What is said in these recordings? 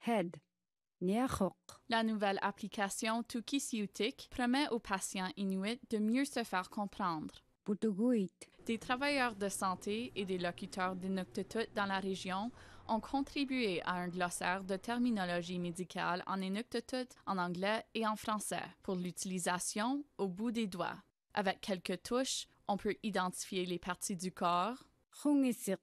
head, Niachok, La nouvelle application Tukisiutik promet aux patients inuits de mieux se faire comprendre. Putuguit, Des travailleurs de santé et des locuteurs d'Inuktitut dans la région ont contribué à un glossaire de terminologie médicale en Inuktitut, en anglais et en français pour l'utilisation au bout des doigts. Avec quelques touches, on peut identifier les parties du corps, Hungisik,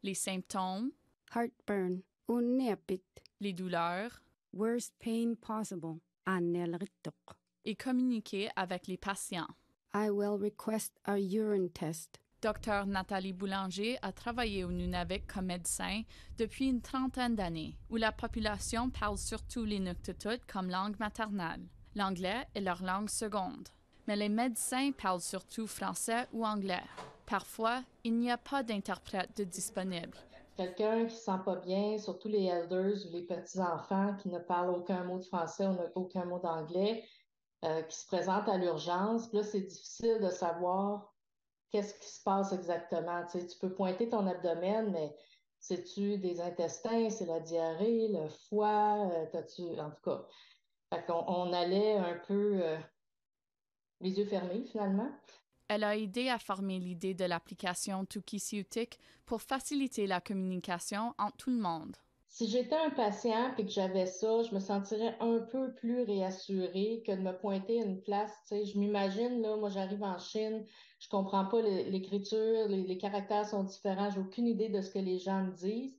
les symptômes, heartburn, Uniapit, les douleurs worst pain possible, Anelritok. et communiquer avec les patients. I will request a urine test. Dr Nathalie Boulanger a travaillé au Nunavik comme médecin depuis une trentaine d'années, où la population parle surtout l'Inuktitut comme langue maternelle. L'anglais est leur langue seconde. Mais les médecins parlent surtout français ou anglais. Parfois, il n'y a pas d'interprète de disponible. Quelqu'un qui ne se sent pas bien, surtout les elders ou les petits-enfants qui ne parlent aucun mot de français ou aucun mot d'anglais, qui se présentent à l'urgence, puis là, c'est difficile de savoir qu'est-ce qui se passe exactement. Tu sais, tu peux pointer ton abdomen, mais c'est-tu des intestins, c'est la diarrhée, le foie, t'as-tu... En tout cas, fait qu'on on allait un peu les yeux fermés, finalement. Elle a aidé à former l'idée de l'application Tukisiutik pour faciliter la communication entre tout le monde. Si j'étais un patient et que j'avais ça, je me sentirais un peu plus réassurée que de me pointer à une place. Tu sais, je m'imagine, là, moi, j'arrive en Chine, je comprends pas l'écriture, les caractères sont différents, j'ai aucune idée de ce que les gens me disent.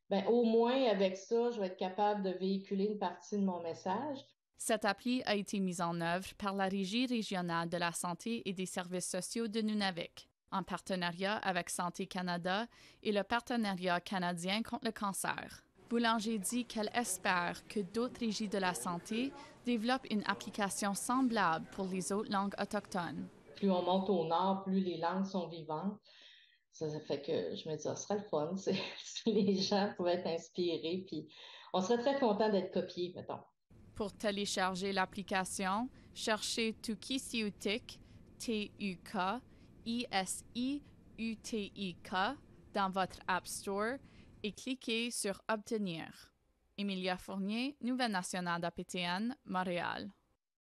Ben, au moins, avec ça, je vais être capable de véhiculer une partie de mon message. Cette appli a été mise en œuvre par la Régie régionale de la santé et des services sociaux de Nunavik, en partenariat avec Santé Canada et le Partenariat canadien contre le cancer. Boulanger dit qu'elle espère que d'autres régies de la santé développent une application semblable pour les autres langues autochtones. Plus on monte au nord, plus les langues sont vivantes. Ça fait que je me dis, ça serait le fun si les gens pouvaient être inspirés, puis on serait très content d'être copiés, mettons. Pour télécharger l'application, cherchez Tukisiutik, T-U-K-I-S-I-U-T-I-K, dans votre App Store et cliquez sur Obtenir. Emilia Fournier, Nouvelle nationale d'APTN, Montréal.